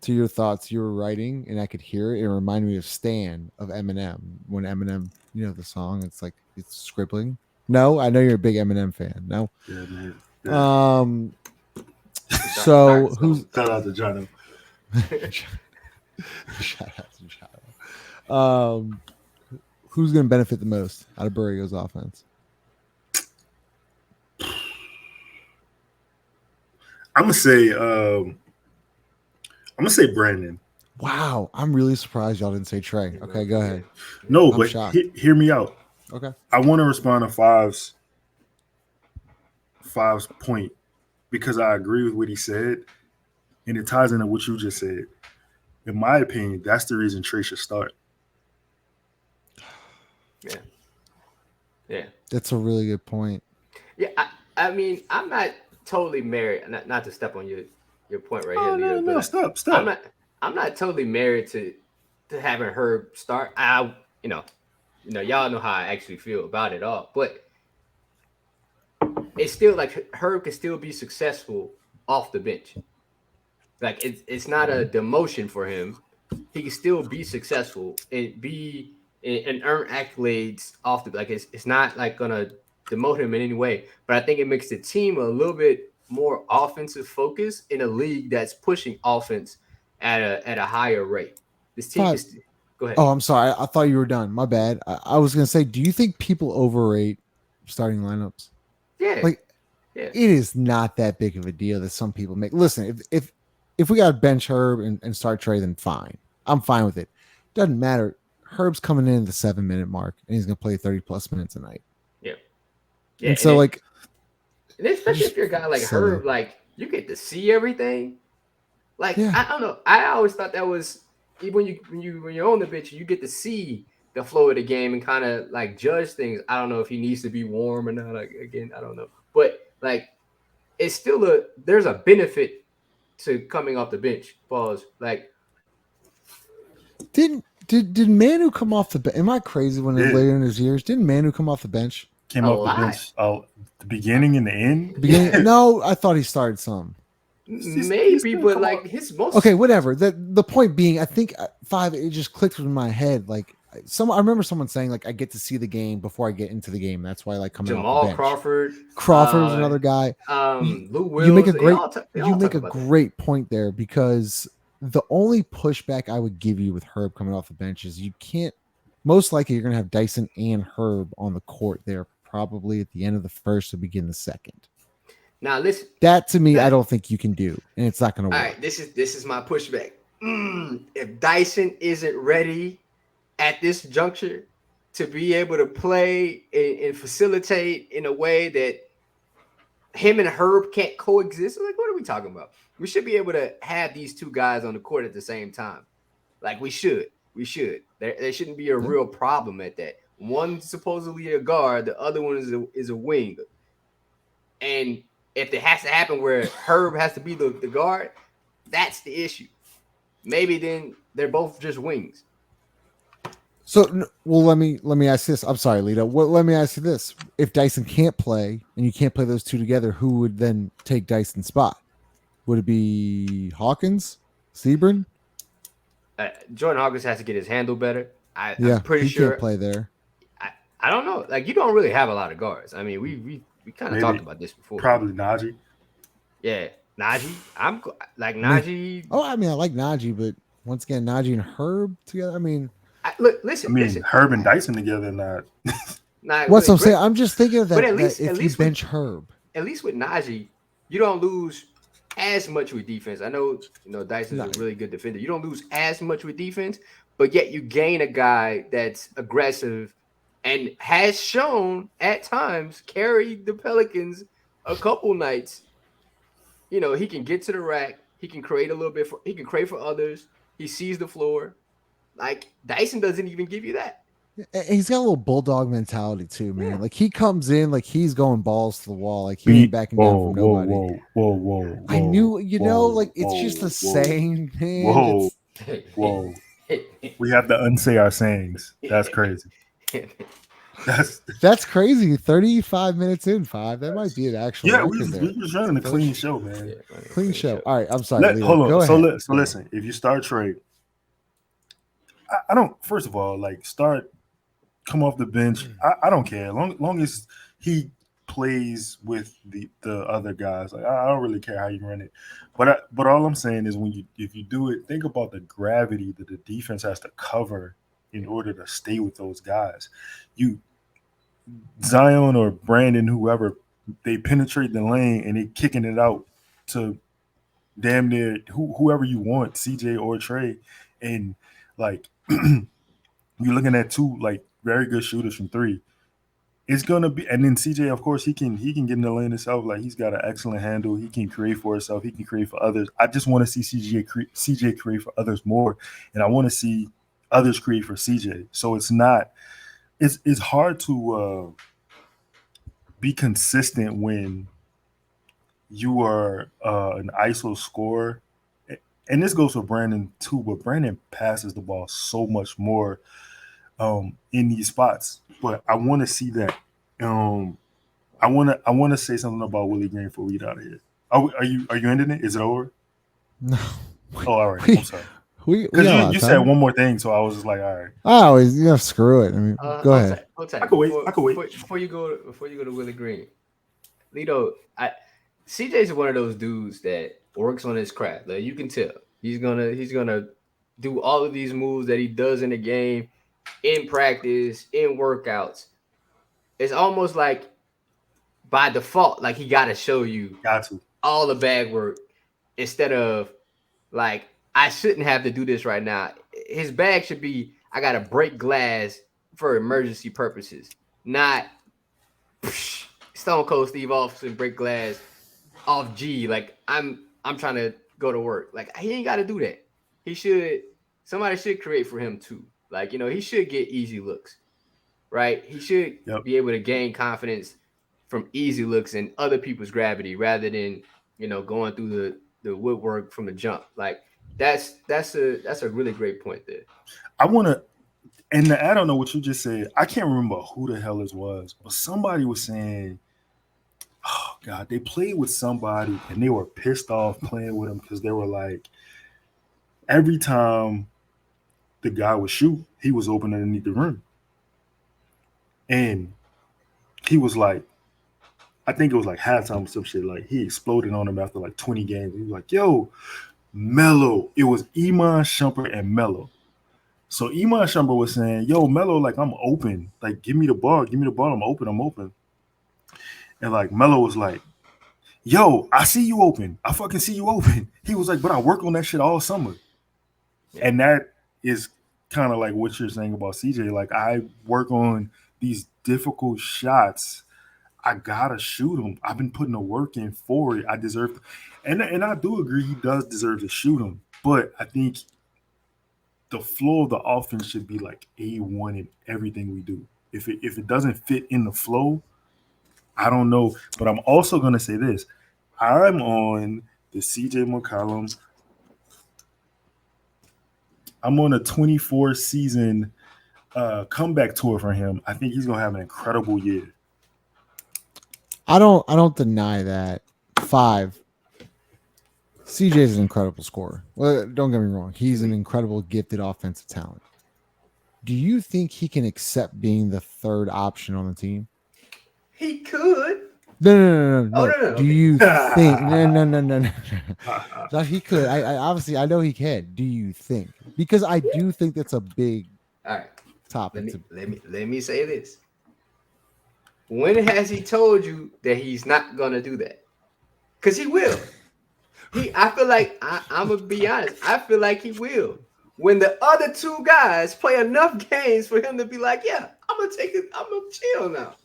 [SPEAKER 1] your thoughts, you were writing and I could hear it. It reminded me of Stan of Eminem when Eminem, the song, it's like it's scribbling. No, I know you're a big Eminem fan. No.
[SPEAKER 4] Yeah, man. Yeah.
[SPEAKER 1] So who's
[SPEAKER 4] shout out to Jono?
[SPEAKER 1] Shout out to Jono. Who's going to benefit the most out of Borrego's offense?
[SPEAKER 4] I'm gonna say Brandon.
[SPEAKER 1] Wow, I'm really surprised y'all didn't say Trey. Okay, go ahead.
[SPEAKER 4] No,
[SPEAKER 1] I'm
[SPEAKER 4] but
[SPEAKER 1] shocked.
[SPEAKER 4] hear me out.
[SPEAKER 1] Okay.
[SPEAKER 4] I want to respond to Five's point because I agree with what he said, and it ties into what you just said. In my opinion, that's the reason Trey should start.
[SPEAKER 3] Yeah.
[SPEAKER 1] That's a really good point.
[SPEAKER 3] Yeah, I mean, I'm not totally married. Not to step on your point right here, Leo.
[SPEAKER 4] No, stop.
[SPEAKER 3] I'm not totally married to having Herb start. Y'all know how I actually feel about it all, but it's still like Herb can still be successful off the bench. Like it's not a demotion for him. He can still be successful and earn accolades off the, like it's not like gonna demote him in any way. But I think it makes the team a little bit more offensive focus in a league that's pushing offense at a higher rate. This team is. Go ahead.
[SPEAKER 1] Oh, I'm sorry. I thought you were done. My bad. I was gonna say, do you think people overrate starting lineups?
[SPEAKER 3] Yeah.
[SPEAKER 1] It is not that big of a deal that some people make. Listen, if we got to bench Herb and start Trey, then fine. I'm fine with it. Doesn't matter. Herb's coming in at the 7-minute mark, and he's gonna play 30+ minutes a night.
[SPEAKER 3] Yeah.
[SPEAKER 1] And so,
[SPEAKER 3] and especially if you're a guy like Herb, like you get to see everything. Like I don't know. I always thought that was when you're on the bench, you get to see the flow of the game and kind of like judge things. I don't know if he needs to be warm or not. Like again, I don't know. But like it's still there's a benefit to coming off the bench. Pause. Like
[SPEAKER 1] did Manu come off the bench? Am I crazy when later in his years? Didn't Manu come off the bench?
[SPEAKER 4] Came off the bench. Oh, the beginning and the end?
[SPEAKER 1] No, I thought he started some.
[SPEAKER 3] Maybe, but like his most.
[SPEAKER 1] Okay, whatever. The point being, I think Five, it just clicked in my head. Like I remember someone saying like I get to see the game before I get into the game. That's why I like coming off the bench. Crawford was another guy.
[SPEAKER 3] Lou Wills,
[SPEAKER 1] you make a great point there because the only pushback I would give you with Herb coming off the bench is you can't. Most likely, you're going to have Dyson and Herb on the court there, probably at the end of the first to begin the second.
[SPEAKER 3] Now listen,
[SPEAKER 1] that to me, I don't think you can do, and it's not going to work.
[SPEAKER 3] All right, this is my pushback. If Dyson isn't ready at this juncture to be able to play and facilitate in a way that him and Herb can't coexist, like what are we talking about? We should be able to have these two guys on the court at the same time. Like we should. There shouldn't be a real problem at that. One's supposedly a guard, the other one is a wing. And if it has to happen where Herb has to be the guard, that's the issue. Maybe then they're both just wings.
[SPEAKER 1] So, well, let me ask this. I'm sorry, Lito. Let me ask you this. If Dyson can't play and you can't play those two together, who would then take Dyson's spot? Would it be Hawkins? Sebring?
[SPEAKER 3] Jordan Hawkins has to get his handle better. I'm pretty sure.
[SPEAKER 1] He can't play there.
[SPEAKER 3] I don't know. Like, you don't really have a lot of guards. I mean, we kind of talked about this before.
[SPEAKER 4] Probably Najee.
[SPEAKER 3] Yeah, Najee. I'm like Najee.
[SPEAKER 1] Oh, I mean, I like Najee, but once again, Najee and Herb together. I mean,
[SPEAKER 3] listen.
[SPEAKER 4] Herb and Dyson together, not.
[SPEAKER 1] What's I'm saying? I'm just thinking of that. If you bench Herb,
[SPEAKER 3] at least with Najee, you don't lose as much with defense. I know, Dyson's a really good defender. You don't lose as much with defense, but yet you gain a guy that's aggressive and has shown at times carried the Pelicans a couple nights. He can get to the rack. He can create a little bit. He can create for others. He sees the floor. Like Dyson doesn't even give you that.
[SPEAKER 1] He's got a little bulldog mentality too, man.
[SPEAKER 3] Yeah.
[SPEAKER 1] Like he comes in like he's going balls to the wall, like he ain't backing down from nobody.
[SPEAKER 4] Whoa.
[SPEAKER 1] I knew, like it's just the saying, man.
[SPEAKER 4] Whoa. We have to unsay our sayings. That's crazy.
[SPEAKER 1] That's crazy. 35 minutes in, 5. That might be an actual.
[SPEAKER 4] Yeah, we was running a clean show, man.
[SPEAKER 3] Yeah,
[SPEAKER 1] clean show. All right, I'm sorry.
[SPEAKER 4] Hold on.
[SPEAKER 1] Go ahead.
[SPEAKER 4] So listen, if you start trade, I don't. First of all, like come off the bench. I don't care. Long as he plays with the other guys. Like I don't really care how you run it. But all I'm saying is if you do it, think about the gravity that the defense has to cover in order to stay with those guys. Zion or Brandon, whoever, they penetrate the lane and they kicking it out to damn near whoever you want, CJ or Trey, and like you're looking at two like very good shooters from 3. It's gonna be, and then CJ, of course, he can get in the lane himself. Like he's got an excellent handle. He can create for himself. He can create for others. I just want to see CJ create for others more, and I want to see others create for CJ. So it's hard to be consistent when you are an ISO scorer. And this goes for Brandon too, but Brandon passes the ball so much more in these spots. But I want to see that. I want to say something about Willie Green before we get out of here. Are you ending it? Is it over?
[SPEAKER 1] No.
[SPEAKER 4] Oh, all right. I'm sorry. Because you said one more thing, so I was just like, all right.
[SPEAKER 1] I always, screw it. I mean, go ahead.
[SPEAKER 3] I
[SPEAKER 4] can wait.
[SPEAKER 3] Before you go to Willie Green, Lito, CJ's one of those dudes that works on his craft. Like you can tell, he's gonna do all of these moves that he does in the game, in practice, in workouts. It's almost like by default, like he got to show you all the bag work instead of like, I shouldn't have to do this right now. His bag should be, I got to break glass for emergency purposes, not Stone Cold Steve Austin break glass off G. Like I'm trying to go to work. Like he ain't got to do that. Somebody should create for him too. Like, he should get easy looks, right? He should be able to gain confidence from easy looks and other people's gravity rather than, going through the woodwork from the jump. Like that's a really great point there.
[SPEAKER 4] I don't know what you just said. I can't remember who the hell this was, but somebody was saying, oh God, they played with somebody and they were pissed off playing with him because they were like, every time the guy would shoot, he was open underneath the rim. And he was like, I think it was like halftime or some shit. Like he exploded on him after like 20 games. He was like, yo, Melo. It was Iman Shumpert and Melo. So Iman Shumpert was saying, yo, Melo, like I'm open. Like give me the ball. I'm open. And like Melo was like, yo, I see you open. I fucking see you open. He was like, but I work on that shit all summer. Yeah. And that is kind of like what you're saying about CJ. Like I work on these difficult shots. I gotta shoot them. I've been putting the work in for it. I deserve, and I do agree he does deserve to shoot them. But I think the flow of the offense should be like A1 in everything we do. If it doesn't fit in the flow, I don't know. But I'm also gonna say this: I'm on the CJ McCollum. I'm on a 24 season comeback tour for him. I think he's gonna have an incredible year.
[SPEAKER 1] I don't deny that. 5. CJ is an incredible scorer. Well, don't get me wrong. He's an incredible gifted offensive talent. Do you think he can accept being the third option on the team?
[SPEAKER 3] He could.
[SPEAKER 1] No.
[SPEAKER 3] Oh, no.
[SPEAKER 1] Do you think? No. No, he could. I obviously I know he can. Do you think? Because I do think that's a big topic.
[SPEAKER 3] Let me say this. When has he told you that he's not gonna do that? Because he will. I feel like I'm gonna be honest. I feel like he will. When the other two guys play enough games for him to be like, yeah, I'm gonna take it. I'm gonna chill now.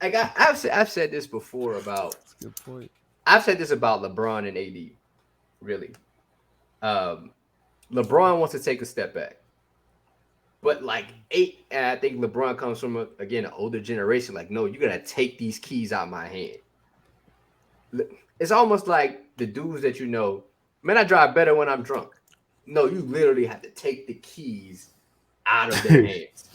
[SPEAKER 3] Like I've said this before about.
[SPEAKER 1] That's a good point.
[SPEAKER 3] I've said this about LeBron and AD. Really, LeBron wants to take a step back, but like and I think LeBron comes from an older generation. Like, no, you gotta take these keys out my hand. It's almost like the dudes that man, I drive better when I'm drunk. No, you literally have to take the keys out of their hands.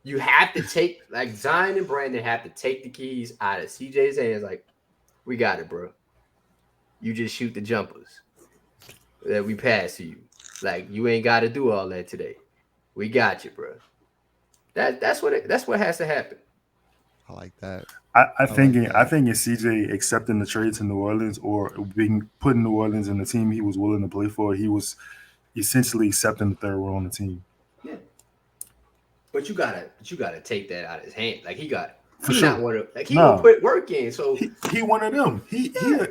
[SPEAKER 3] You have to take, like Zion and Brandon have to take the keys out of CJ's hands. Like, we got it, bro. You just shoot the jumpers that we pass to you. Like, you ain't got to do all that today. We got you, bro. That's what has to happen.
[SPEAKER 1] I like that.
[SPEAKER 4] I think in CJ accepting the trade to New Orleans or being put in New Orleans in the team he was willing to play for, he was essentially accepting the third role on the team.
[SPEAKER 3] Yeah, but you gotta take that out of his hand. Like he got
[SPEAKER 4] for
[SPEAKER 3] he
[SPEAKER 4] sure.
[SPEAKER 3] Not one of, like he gonna put work in. So
[SPEAKER 4] he one of them. He a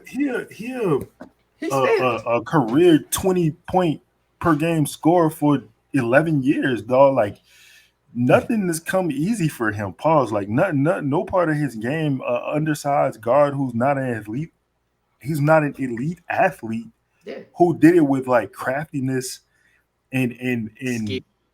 [SPEAKER 4] career 20-point per game scorer for 11 years, dog. Like. Nothing has come easy for him. Pause. Like no part of his game. Undersized guard who's not an elite. He's not an elite athlete.
[SPEAKER 3] Yeah.
[SPEAKER 4] Who did it with like craftiness and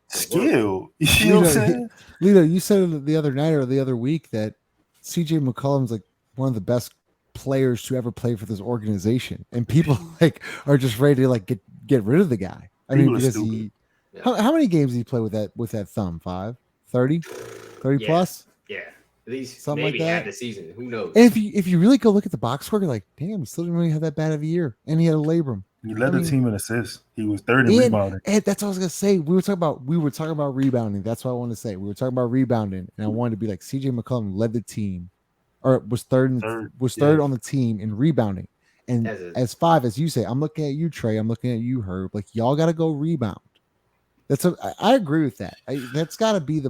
[SPEAKER 4] skill. You know what I'm saying?
[SPEAKER 1] Lito, you said it the other night or the other week that CJ McCollum's like one of the best players to ever play for this organization, and people like are just ready to like get rid of the guy. I mean, because he. Yeah. How many games did he play with that thumb? 5? 30? 30 plus?
[SPEAKER 3] Yeah. At least
[SPEAKER 1] something
[SPEAKER 3] maybe
[SPEAKER 1] like that.
[SPEAKER 3] Half the season. Who knows?
[SPEAKER 1] And if you really go look at the box score, you're like, damn, he still didn't really have that bad of a year. And he had a labrum.
[SPEAKER 4] He led the team in assists. He was third in rebounding.
[SPEAKER 1] And that's what I was gonna say. We were talking about rebounding. That's what I wanted to say. We were talking about rebounding, and I wanted to be like CJ McCollum led the team, or was third on the team in rebounding. And as 5, as you say, I'm looking at you, Trey. I'm looking at you, Herb. Like y'all got to go rebound. I agree with that. That's got to be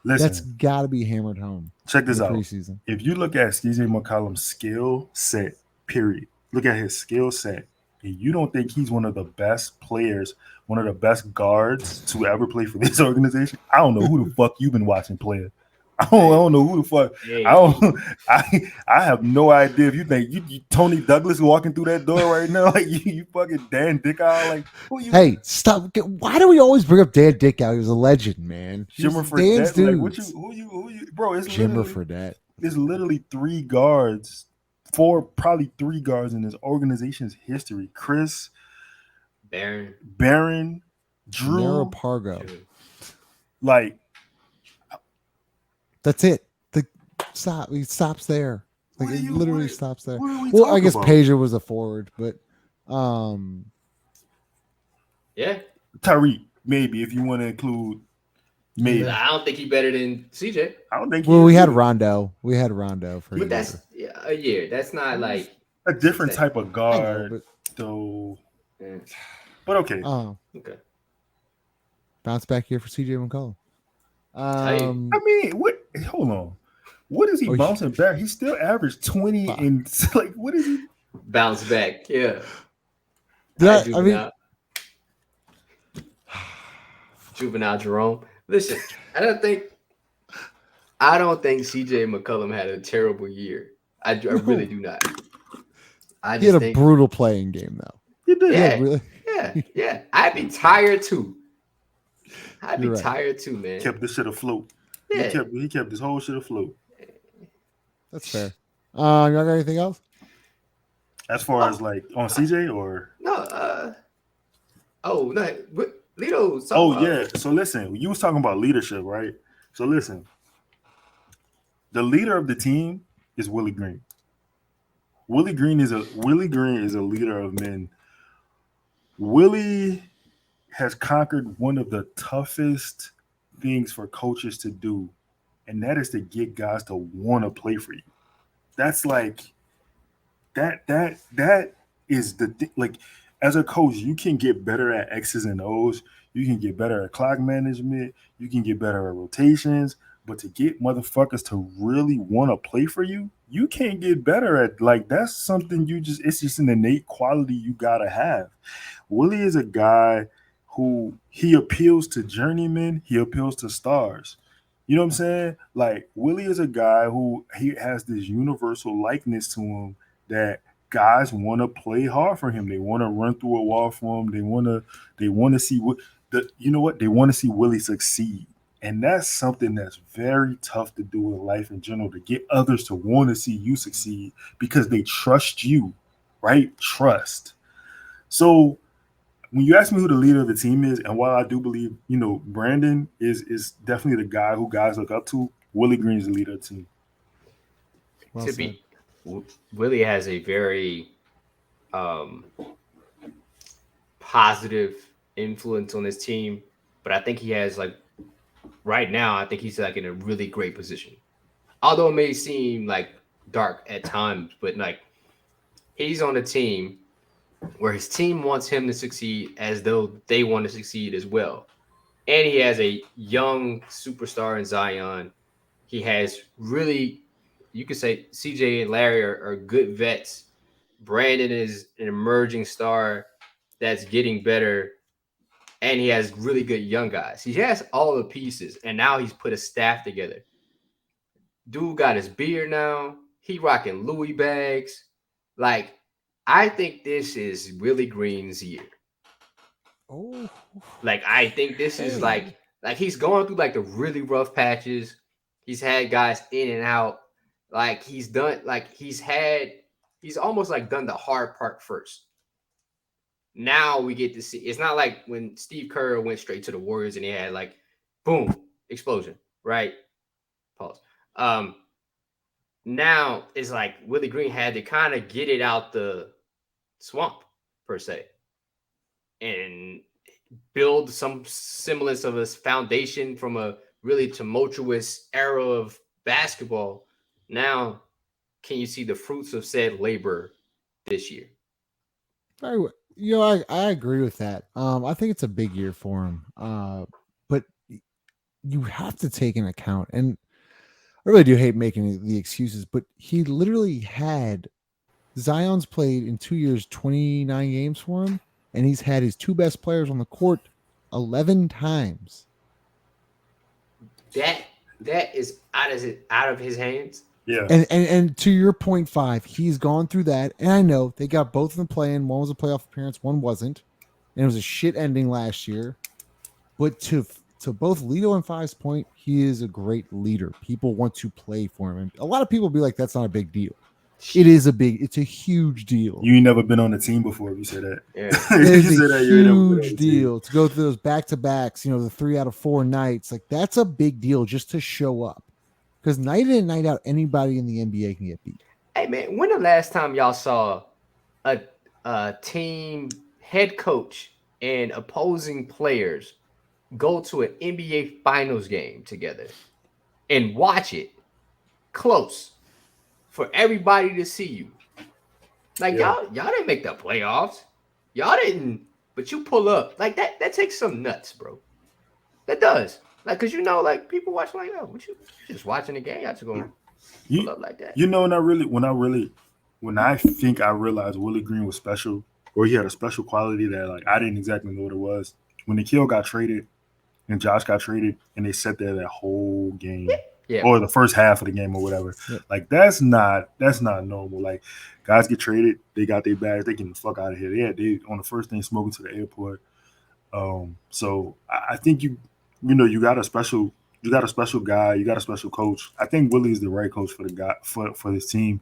[SPEAKER 1] that's got to be hammered home.
[SPEAKER 4] Check this out.
[SPEAKER 1] Preseason.
[SPEAKER 4] If you look at CJ McCollum's skill set, period. Look at his skill set, and you don't think he's one of the best players, one of the best guards to ever play for this organization. I don't know who the fuck you've been watching play. I don't know who the fuck. I have no idea if you think you Tony Douglas walking through that door right now, like you fucking Dan Dickau. Like, who you?
[SPEAKER 1] Hey, stop! Why do we always bring up Dan Dickau? He was a legend, man.
[SPEAKER 4] Jimmer Fredette. Like, who you, bro? It's
[SPEAKER 1] Jimmer Fredette.
[SPEAKER 4] There's literally 3 guards in this organization's history. Chris, Barron, Drew,
[SPEAKER 1] Pargo.
[SPEAKER 4] Like.
[SPEAKER 1] That's it. He stops there. Like it literally stops there. Well, I guess Pager was a forward, but
[SPEAKER 3] yeah.
[SPEAKER 4] Tyreek, maybe if you want to include maybe.
[SPEAKER 3] I don't think he's better than CJ.
[SPEAKER 4] I don't think.
[SPEAKER 1] Well, we had Rondo. For
[SPEAKER 3] but that's a year. That's not like
[SPEAKER 4] a different type of guard, though.
[SPEAKER 3] Yeah.
[SPEAKER 4] But okay.
[SPEAKER 3] Okay.
[SPEAKER 1] Bounce back here for CJ McCollum.
[SPEAKER 4] I mean, what? Hold on. What is he bouncing back? He still averaged 20 and like what is he?
[SPEAKER 3] Bounce back, yeah. Juvenile Jerome. Listen, I don't think CJ McCollum had a terrible year. I really do not.
[SPEAKER 1] He had a brutal playing game though.
[SPEAKER 4] He did.
[SPEAKER 3] Yeah. I'd be tired too. Tired too, man.
[SPEAKER 4] Kept this shit afloat. Yeah. He kept this whole shit afloat.
[SPEAKER 1] That's fair. Y'all got anything else?
[SPEAKER 4] As far as like on CJ or
[SPEAKER 3] no? No. Lito.
[SPEAKER 4] Yeah. So listen, you was talking about leadership, right? So listen, the leader of the team is Willie Green. Willie Green is a leader of men. Willie has conquered one of the toughest things for coaches to do, and that is to get guys to want to play for you. That's like that is the thing. Like as a coach, you can get better at X's and O's. You can get better at clock management. You can get better at rotations. But to get motherfuckers to really want to play for you, you can't get better at, like, that's something it's just an innate quality you gotta have. Willie is a guy who he appeals to journeymen, he appeals to stars. You know what I'm saying? Like, Willie is a guy who he has this universal likeness to him that guys want to play hard for him. They want to run through a wall for him. They want to see they want to see Willie succeed. And that's something that's very tough to do in life in general, to get others to want to see you succeed because they trust you, right? Trust. So when you ask me who the leader of the team is, and while I do believe, Brandon is definitely the guy who guys look up to, Willie Green is the leader of the team.
[SPEAKER 1] Well
[SPEAKER 3] To
[SPEAKER 1] said.
[SPEAKER 3] be, Willie has a very positive influence on his team, but I think he has, like, right now, I think he's like in a really great position. Although it may seem like dark at times, but like he's on a team where his team wants him to succeed as though they want to succeed as well. And he has a young superstar in Zion. He has really, you could say CJ and Larry are good vets. Brandon is an emerging star that's getting better. And he has really good young guys. He has all the pieces. And now he's put a staff together. Dude got his beard now. He rocking Louis bags. Like, I think this is Willie Green's year.
[SPEAKER 1] Oh,
[SPEAKER 3] Like, I think this is like he's going through like the really rough patches. He's had guys in and out. Like, he's almost like done the hard part first. Now we get to see. It's not like when Steve Kerr went straight to the Warriors and he had like, boom, explosion, right? Pause. Now it's like Willie Green had to kind of get it out the swamp, per se, and build some semblance of a foundation from a really tumultuous era of basketball. Now, can you see the fruits of said labor this year?
[SPEAKER 1] very well. I agree with that. I think it's a big year for him. But you have to take into account, and I really do hate making the excuses, but he literally had Zion's played in 2 years 29 games for him, and he's had his two best players on the court 11 times.
[SPEAKER 3] That is out of his hands.
[SPEAKER 4] Yeah.
[SPEAKER 1] And to your point, 5, he's gone through that, and I know they got both of them playing. One was a playoff appearance, one wasn't, and it was a shit ending last year. But to both Lito and 5's point, he is a great leader. People want to play for him, and a lot of people be like, "That's not a big deal." It's a huge deal.
[SPEAKER 4] You ain't never been on a team before if you say that.
[SPEAKER 3] Yeah.
[SPEAKER 1] It's
[SPEAKER 4] You said
[SPEAKER 1] a
[SPEAKER 4] that, you ain't never been on a
[SPEAKER 1] huge
[SPEAKER 4] team.
[SPEAKER 1] deal to go through those back-to-backs, the 3 out of 4 nights. Like, that's a big deal just to show up. Because night in and night out, anybody in the NBA can get beat.
[SPEAKER 3] Hey, man, when the last time y'all saw a team head coach and opposing players go to an NBA Finals game together and watch it close for everybody to see you? Like, y'all didn't make the playoffs. Y'all didn't, but you pull up. Like, that takes some nuts, bro. That does. Like, because like, people watch like, oh, what you just watching the game? Y'all just going to pull up like that.
[SPEAKER 4] When I think I realized Willie Green was special, or he had a special quality that, like, I didn't exactly know what it was. When Nikhil got traded and Josh got traded, and they sat there that whole game, or the first half of the game or whatever.
[SPEAKER 1] Yeah.
[SPEAKER 4] Like, that's not normal. Like, guys get traded, they got their bags, they get the fuck out of here. They on the first thing smoking to the airport. So I think you got a special guy, you got a special coach. I think Willie is the right coach for the guy for his team.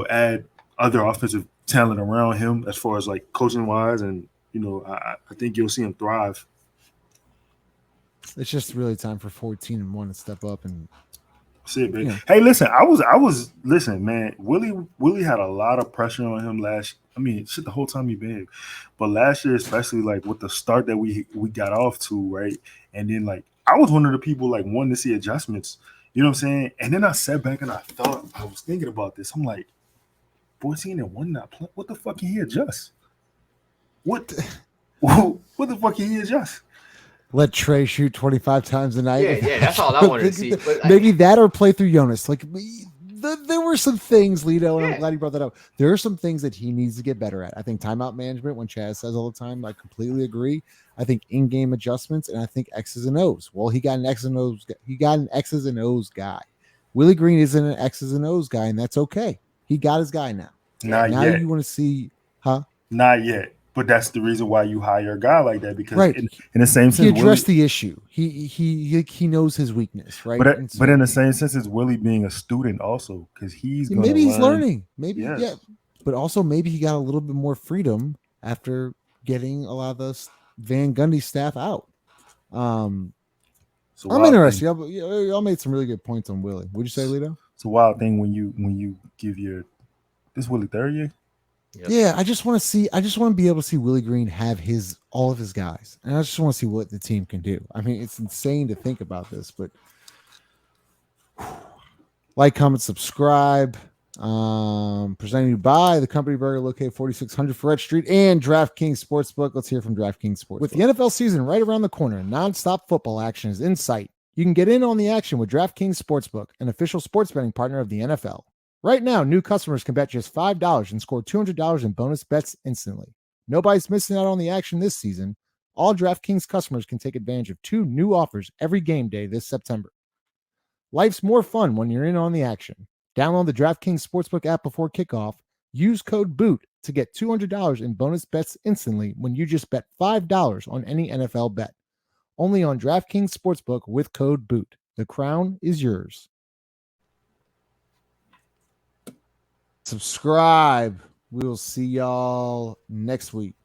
[SPEAKER 4] Add other offensive talent around him as far as like coaching wise, and I think you'll see him thrive.
[SPEAKER 1] It's just really time for 14-1 to step up and
[SPEAKER 4] See it, baby.
[SPEAKER 1] Yeah.
[SPEAKER 4] Hey, listen, listen, man. Willie had a lot of pressure on him the whole time he been. But last year, especially like with the start that we got off to, right? And then like I was one of the people like wanting to see adjustments. You know what I'm saying? And then I sat back and I was thinking about this. I'm like, 14-1 not play. What the fuck can he adjust? What the fuck can he adjust?
[SPEAKER 1] let Trey shoot 25 times a night.
[SPEAKER 3] Yeah, that's all I wanted to see. But
[SPEAKER 1] maybe that or play through Jonas. Like there were some things, Lito, and I'm glad you brought that up. There are some things that he needs to get better at. I think timeout management, when Chaz says all the time, I completely agree. I think in-game adjustments, and I think X's and O's. Well, he got an X's and O's. He got an X's and O's guy. Willie Green isn't an X's and O's guy, and that's okay. He got his guy now.
[SPEAKER 4] Not
[SPEAKER 1] now
[SPEAKER 4] yet.
[SPEAKER 1] You want to see, huh?
[SPEAKER 4] Not yet. But that's the reason why you hire a guy like that, because
[SPEAKER 1] right.
[SPEAKER 4] in the same sense,
[SPEAKER 1] he addressed the issue. He knows his weakness, right?
[SPEAKER 4] But in the same sense, it's Willie being a student also, because he's
[SPEAKER 1] learning. Maybe
[SPEAKER 4] yes.
[SPEAKER 1] Yeah, but also maybe he got a little bit more freedom after getting a lot of the Van Gundy staff out. I'm interested. Y'all made some really good points on Willie. Would you say, Lito?
[SPEAKER 4] It's a wild thing when you give this Willie third year.
[SPEAKER 1] Yep. Yeah, I just want to be able to see Willie Green have all of his guys. And I just want to see what the team can do. I mean, it's insane to think about this, but like, comment, subscribe. Presenting you by the Company Burger, located 4600 Ferret Street, and DraftKings Sportsbook. Let's hear from DraftKings Sportsbook. With the NFL season right around the corner, nonstop football action is in sight. You can get in on the action with DraftKings Sportsbook, an official sports betting partner of the NFL. Right now, new customers can bet just $5 and score $200 in bonus bets instantly. Nobody's missing out on the action this season. All DraftKings customers can take advantage of 2 new offers every game day this September. Life's more fun when you're in on the action. Download the DraftKings Sportsbook app before kickoff. Use code BOOT to get $200 in bonus bets instantly when you just bet $5 on any NFL bet. Only on DraftKings Sportsbook with code BOOT. The crown is yours. Subscribe. We will see y'all next week.